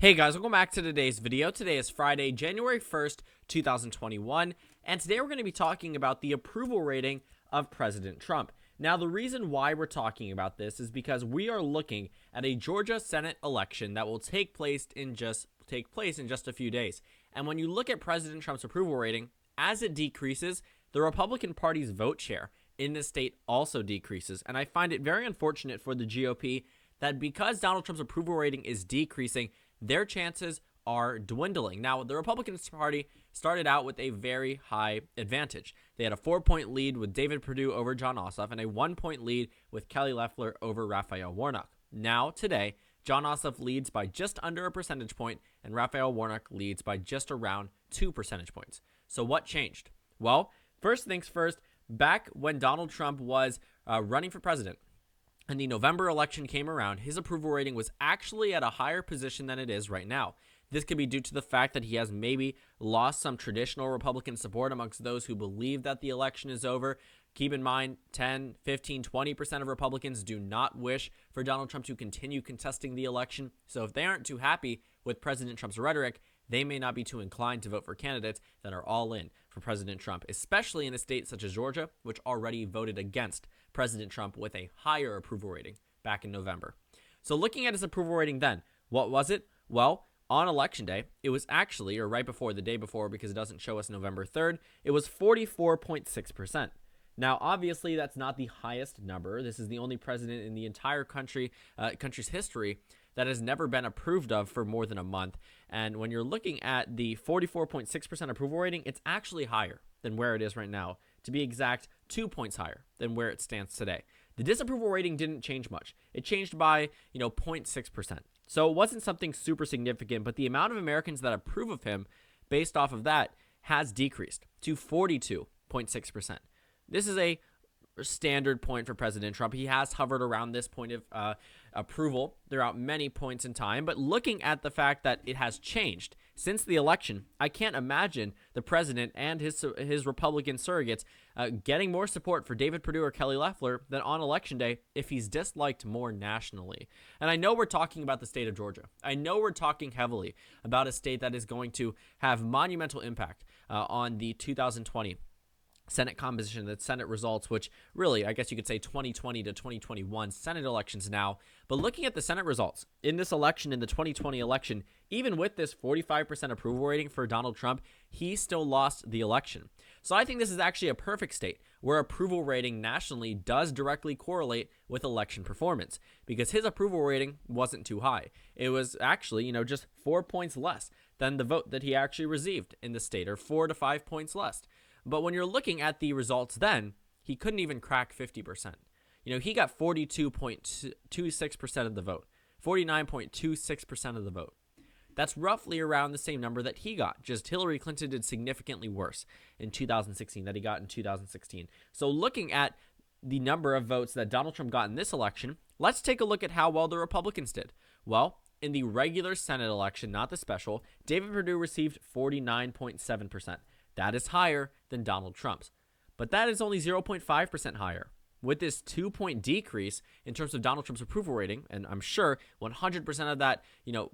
Hey guys, welcome back to today's video. Today is Friday, January 1st, 2021, and today we're going to be talking about the approval rating of President Trump. Now, the reason why we're talking about this is because we are looking at a Georgia Senate election that will take place in just a few days. And when you look at President Trump's approval rating, as it decreases, the Republican Party's vote share in the state also decreases. And I find it very unfortunate for the GOP that because Donald Trump's approval rating is decreasing, their chances are dwindling. Now, the Republican Party started out with a very high advantage. They had a 4-point lead with David Perdue over Jon Ossoff and a 1-point lead with Kelly Loeffler over Raphael Warnock. Now, today, Jon Ossoff leads by just under a percentage point and Raphael Warnock leads by just around 2 percentage points. So what changed? Well, first things first, back when Donald Trump was running for president, and the November election came around, his approval rating was actually at a higher position than it is right now. This could be due to the fact that he has maybe lost some traditional Republican support amongst those who believe that the election is over. Keep in mind, 10, 15, 20% of Republicans do not wish for Donald Trump to continue contesting the election. So if they aren't too happy with President Trump's rhetoric, they may not be too inclined to vote for candidates that are all in for President Trump, especially in a state such as Georgia, which already voted against President Trump with a higher approval rating back in November. So looking at his approval rating then, what was it? Well, on Election Day, it was actually, or right before, the day before, because it doesn't show us November 3rd, it was 44.6%. Now, obviously, that's not the highest number. This is the only president in the entire country's history that has never been approved of for more than a month. And when you're looking at the 44.6% approval rating, it's actually higher than where it is right now. To be exact, 2 points higher than where it stands today. The disapproval rating didn't change much. It changed by, 0.6%. So it wasn't something super significant, but the amount of Americans that approve of him based off of that has decreased to 42.6%. This is a standard point for President Trump. He has hovered around this point of approval throughout many points in time, but looking at the fact that it has changed since the election, I can't imagine the president and his Republican surrogates getting more support for David Perdue or Kelly Loeffler than on Election Day if he's disliked more nationally. And I know we're talking about the state of Georgia. I know we're talking heavily about a state that is going to have monumental impact on the 2020 Senate composition, the Senate results, which really, I guess you could say 2020 to 2021 Senate elections now. But looking at the Senate results in this election, in the 2020 election, even with this 45% approval rating for Donald Trump, he still lost the election. So I think this is actually a perfect state where approval rating nationally does directly correlate with election performance, because his approval rating wasn't too high. It was actually, just 4 points less than the vote that he actually received in the state, or 4 to 5 points less. But when you're looking at the results then, he couldn't even crack 50%. He got 42.26% of the vote, 49.26% of the vote. That's roughly around the same number that he got. Just Hillary Clinton did significantly worse in 2016 that he got in 2016. So looking at the number of votes that Donald Trump got in this election, let's take a look at how well the Republicans did. Well, in the regular Senate election, not the special, David Perdue received 49.7%. That is higher than Donald Trump's, but that is only 0.5% higher. With this 2-point decrease in terms of Donald Trump's approval rating, and I'm sure 100% of that,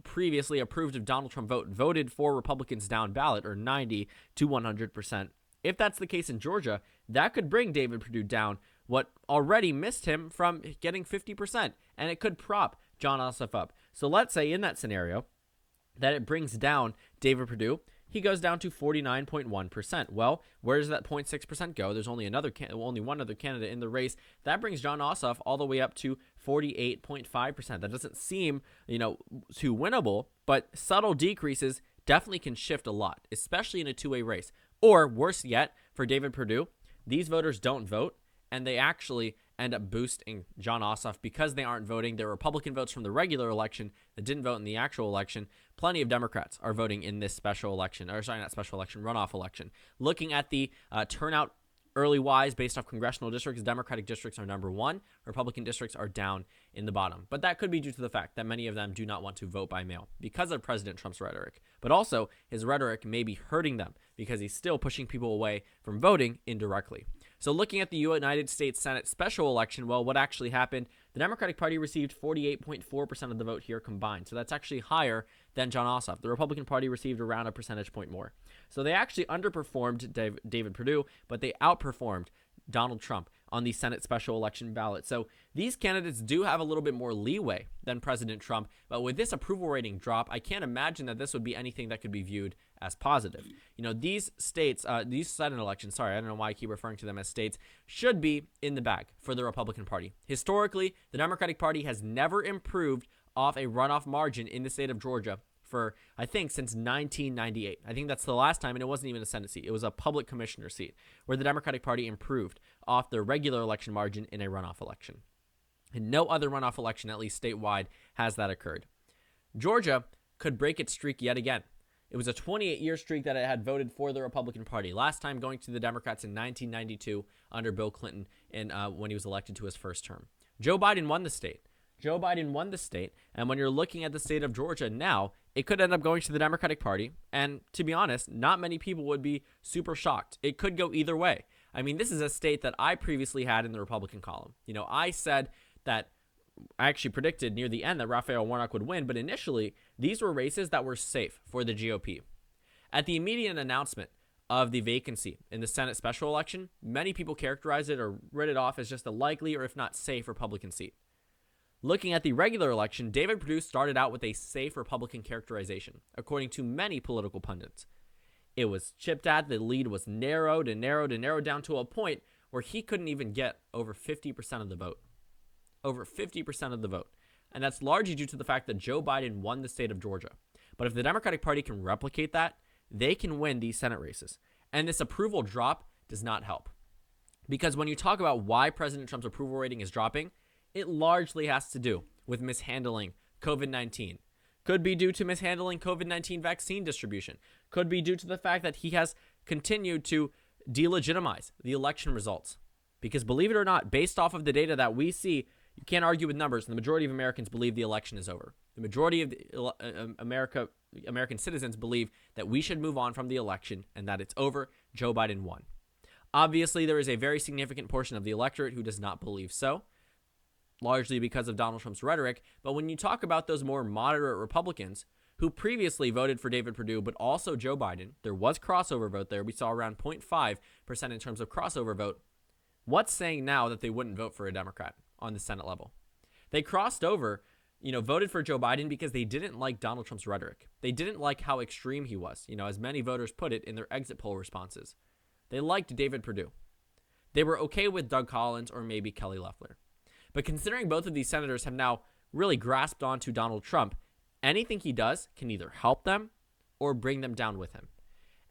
previously approved of Donald Trump voted for Republicans down ballot, or 90 to 100%. If that's the case in Georgia, that could bring David Perdue down what already missed him from getting 50%, and it could prop Jon Ossoff up. So let's say in that scenario that it brings down David Perdue. He goes down to 49.1%. Well, where does that 0.6% go? There's only one other candidate in the race. That brings Jon Ossoff all the way up to 48.5%. That doesn't seem, too winnable, but subtle decreases definitely can shift a lot, especially in a two-way race. Or worse yet, for David Perdue, these voters don't vote, and they actually end up boosting Jon Ossoff because they aren't voting. There are Republican votes from the regular election that didn't vote in the actual election. Plenty of Democrats are voting in this special election, or sorry, not special election, runoff election. Looking at the turnout early-wise based off congressional districts, Democratic districts are number one. Republican districts are down in the bottom. But that could be due to the fact that many of them do not want to vote by mail because of President Trump's rhetoric. But also, his rhetoric may be hurting them because he's still pushing people away from voting indirectly. So looking at the United States Senate special election, well, what actually happened? The The Democratic Party received 48.4% of the vote here combined. So that's actually higher than Jon Ossoff. The Republican Party received around a percentage point more. So they actually underperformed David Perdue, but they outperformed Donald Trump on the Senate special election ballot. So these candidates do have a little bit more leeway than President Trump, but with this approval rating drop, I can't imagine that this would be anything that could be viewed as positive. You know, these states, these Senate elections, I don't know why I keep referring to them as states, should be in the bag for the Republican Party. Historically, the Democratic Party has never improved off a runoff margin in the state of Georgia for, I think, since 1998. I think that's the last time, and it wasn't even a Senate seat. It was a public commissioner seat where the Democratic Party improved off the regular election margin in a runoff election. And no other runoff election, at least statewide, has that occurred. Georgia could break its streak yet again. It was a 28-year streak that it had voted for the Republican Party, last time going to the Democrats in 1992 under Bill Clinton when he was elected to his first term. Joe Biden won the state. And when you're looking at the state of Georgia now, it could end up going to the Democratic Party, and to be honest, not many people would be super shocked. It could go either way. I mean, this is a state that I previously had in the Republican column. You know, I said that I actually predicted near the end that Raphael Warnock would win, but initially, these were races that were safe for the GOP. At the immediate announcement of the vacancy in the Senate special election, many people characterized it or read it off as just a likely or if not safe Republican seat. Looking at the regular election, David Perdue started out with a safe Republican characterization, according to many political pundits. It was chipped at, the lead was narrowed down to a point where he couldn't even get over 50% of the vote. Over 50% of the vote. And that's largely due to the fact that Joe Biden won the state of Georgia. But if the Democratic Party can replicate that, they can win these Senate races. And this approval drop does not help. Because when you talk about why President Trump's approval rating is dropping, it largely has to do with mishandling COVID-19. Could be due to mishandling COVID-19 vaccine distribution. Could be due to the fact that he has continued to delegitimize the election results. Because believe it or not, based off of the data that we see, you can't argue with numbers, and the majority of Americans believe the election is over. The majority of American citizens believe that we should move on from the election and that it's over. Joe Biden won. Obviously, there is a very significant portion of the electorate who does not believe so, largely because of Donald Trump's rhetoric. But when you talk about those more moderate Republicans who previously voted for David Perdue, but also Joe Biden, there was crossover vote there. We saw around 0.5% in terms of crossover vote. What's saying now that they wouldn't vote for a Democrat on the Senate level? They crossed over, voted for Joe Biden because they didn't like Donald Trump's rhetoric. They didn't like how extreme he was, as many voters put it in their exit poll responses. They liked David Perdue. They were okay with Doug Collins or maybe Kelly Loeffler. But considering both of these senators have now really grasped onto Donald Trump, anything he does can either help them or bring them down with him.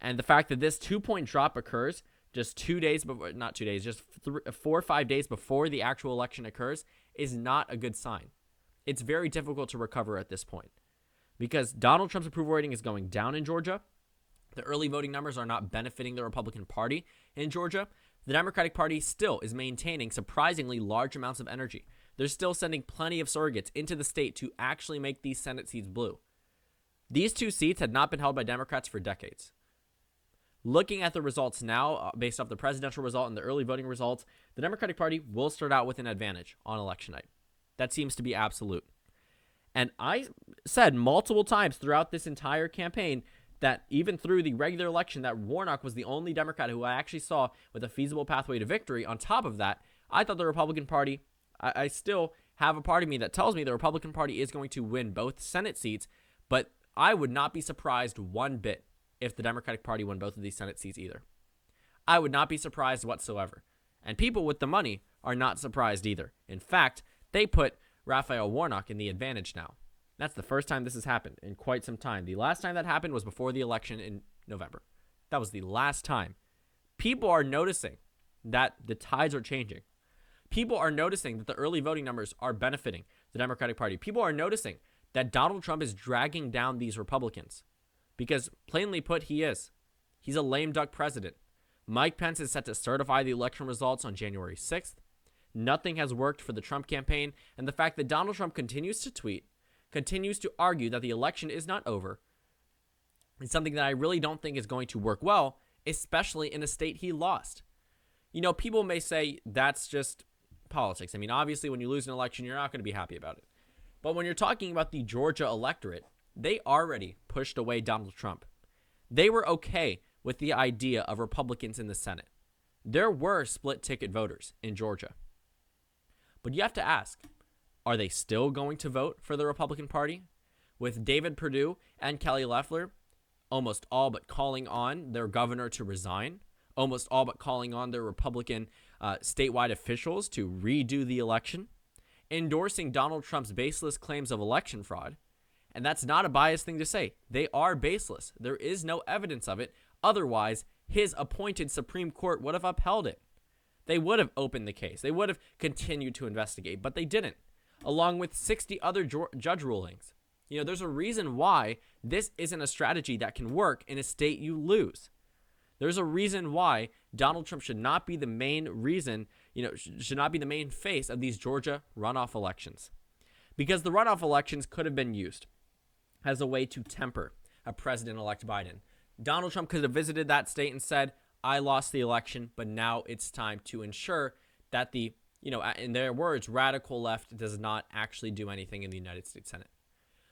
And the fact that this 2-point drop occurs just 2 days before, not 2 days, just 4 or 5 days before the actual election occurs is not a good sign. It's very difficult to recover at this point because Donald Trump's approval rating is going down in Georgia. The early voting numbers are not benefiting the Republican Party in Georgia. The Democratic Party still is maintaining surprisingly large amounts of energy. They're still sending plenty of surrogates into the state to actually make these Senate seats blue. These two seats had not been held by Democrats for decades. Looking at the results now, based off the presidential result and the early voting results, the Democratic Party will start out with an advantage on election night. That seems to be absolute. And I said multiple times throughout this entire campaign that even through the regular election, that Warnock was the only Democrat who I actually saw with a feasible pathway to victory. On top of that, I thought the Republican Party, I still have a part of me that tells me the Republican Party is going to win both Senate seats, but I would not be surprised one bit if the Democratic Party won both of these Senate seats either. I would not be surprised whatsoever. And people with the money are not surprised either. In fact, they put Raphael Warnock in the advantage now. That's the first time this has happened in quite some time. The last time that happened was before the election in November. That was the last time. People are noticing that the tides are changing. People are noticing that the early voting numbers are benefiting the Democratic Party. People are noticing that Donald Trump is dragging down these Republicans. Because plainly put, he is. He's a lame duck president. Mike Pence is set to certify the election results on January 6th. Nothing has worked for the Trump campaign, and the fact that Donald Trump continues to tweet, continues to argue that the election is not over, is something that I really don't think is going to work well, especially in a state he lost. People may say that's just politics. I mean, obviously, when you lose an election, you're not going to be happy about it. But when you're talking about the Georgia electorate, they already pushed away Donald Trump. They were okay with the idea of Republicans in the Senate. There were split ticket voters in Georgia. But you have to ask, are they still going to vote for the Republican Party? With David Perdue and Kelly Loeffler almost all but calling on their governor to resign, almost all but calling on their Republican statewide officials to redo the election, endorsing Donald Trump's baseless claims of election fraud. And that's not a biased thing to say. They are baseless. There is no evidence of it. Otherwise, his appointed Supreme Court would have upheld it. They would have opened the case. They would have continued to investigate, but they didn't, along with 60 other judge rulings. You know, there's a reason why this isn't a strategy that can work in a state you lose. There's a reason why Donald Trump should not be the main reason, should not be the main face of these Georgia runoff elections. Because the runoff elections could have been used as a way to temper a President-elect Biden. Donald Trump could have visited that state and said, I lost the election, but now it's time to ensure that the, in their words, radical left does not actually do anything in the United States Senate.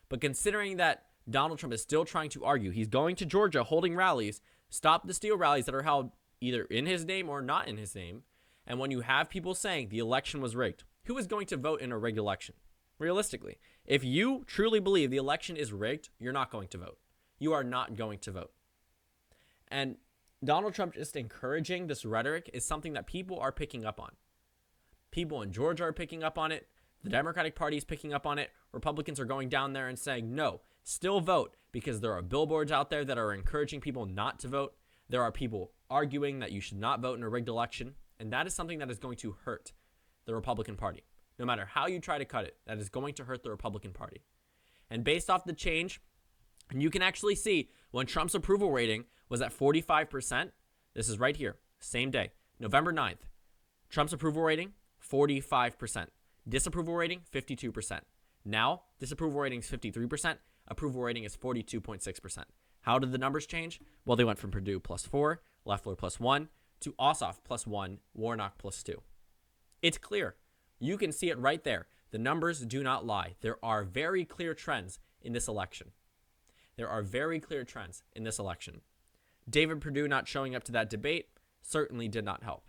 But considering that Donald Trump is still trying to argue, he's going to Georgia holding rallies, stop the steal rallies that are held either in his name or not in his name. And when you have people saying the election was rigged, who is going to vote in a rigged election? Realistically, if you truly believe the election is rigged, you're not going to vote. You are not going to vote. And Donald Trump just encouraging this rhetoric is something that people are picking up on. People in Georgia are picking up on it. The Democratic Party is picking up on it. Republicans are going down there and saying, no, still vote, because there are billboards out there that are encouraging people not to vote. There are people arguing that you should not vote in a rigged election. And that is something that is going to hurt the Republican Party. No matter how you try to cut it, that is going to hurt the Republican Party. And based off the change, and you can actually see when Trump's approval rating was at 45%, this is right here, same day, November 9th, Trump's approval rating, 45%. Disapproval rating, 52%. Now, disapproval rating is 53%. Approval rating is 42.6%. How did the numbers change? Well, they went from Perdue +4, Loeffler +1, to Ossoff +1, Warnock +2. It's clear. You can see it right there. The numbers do not lie. There are very clear trends in this election. There are very clear trends in this election. David Perdue not showing up to that debate certainly did not help.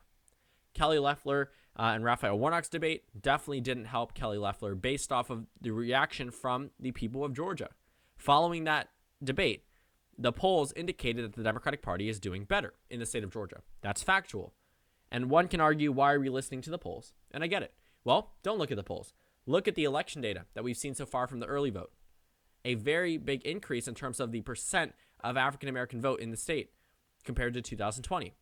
Kelly Loeffler and Raphael Warnock's debate definitely didn't help Kelly Loeffler based off of the reaction from the people of Georgia. Following that debate, the polls indicated that the Democratic Party is doing better in the state of Georgia. That's factual. And one can argue, why are we listening to the polls? And I get it. Well, don't look at the polls. Look at the election data that we've seen so far from the early vote. A very big increase in terms of the percent of African-American vote in the state compared to 2020.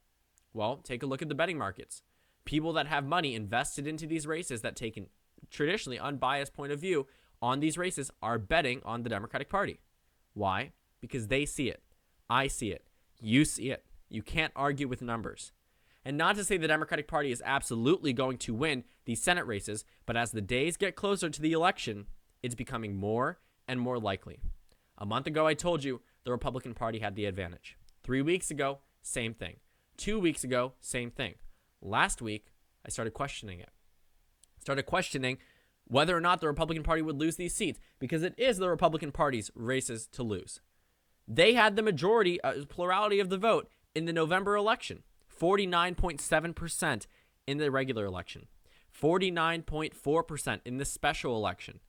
Well, take a look at the betting markets. People that have money invested into these races that take a traditionally unbiased point of view on these races are betting on the Democratic Party. Why? Because they see it. I see it. You see it. You can't argue with numbers. And not to say the Democratic Party is absolutely going to win these Senate races, but as the days get closer to the election, it's becoming more and more likely. A month ago, I told you the Republican Party had the advantage. 3 weeks ago, same thing. 2 weeks ago, same thing. Last week, I started questioning it. Started questioning whether or not the Republican Party would lose these seats, because it is the Republican Party's races to lose. They had the majority, plurality of the vote in the November election, 49.7% in the regular election, 49.4% in the special election.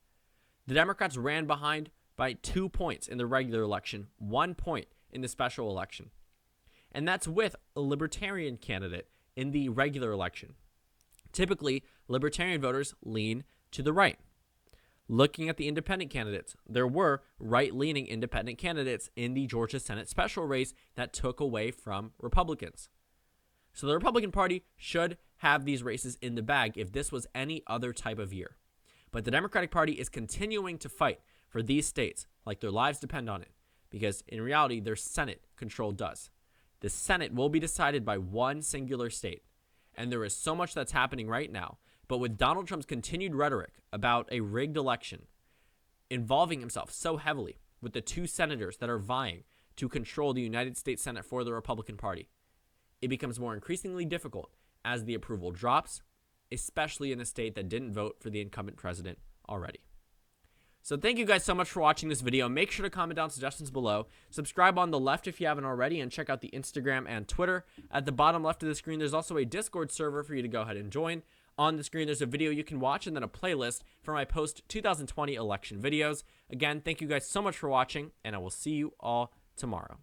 The Democrats ran behind by 2 points in the regular election, 1 point in the special election. And that's with a libertarian candidate in the regular election. Typically, libertarian voters lean to the right. Looking at the independent candidates, there were right-leaning independent candidates in the Georgia Senate special race that took away from Republicans. So the Republican Party should have these races in the bag if this was any other type of year. But the Democratic Party is continuing to fight for these states like their lives depend on it, because in reality, their Senate control does. The Senate will be decided by one singular state, and there is so much that's happening right now. But with Donald Trump's continued rhetoric about a rigged election, involving himself so heavily with the two senators that are vying to control the United States Senate for the Republican Party, it becomes more increasingly difficult as the approval drops especially in a state that didn't vote for the incumbent president already. So thank you guys so much for watching this video. Make sure to comment down suggestions below. Subscribe on the left if you haven't already, and check out the Instagram and Twitter. At the bottom left of the screen, there's also a Discord server for you to go ahead and join. On the screen, there's a video you can watch and then a playlist for my post-2020 election videos. Again, thank you guys so much for watching, and I will see you all tomorrow.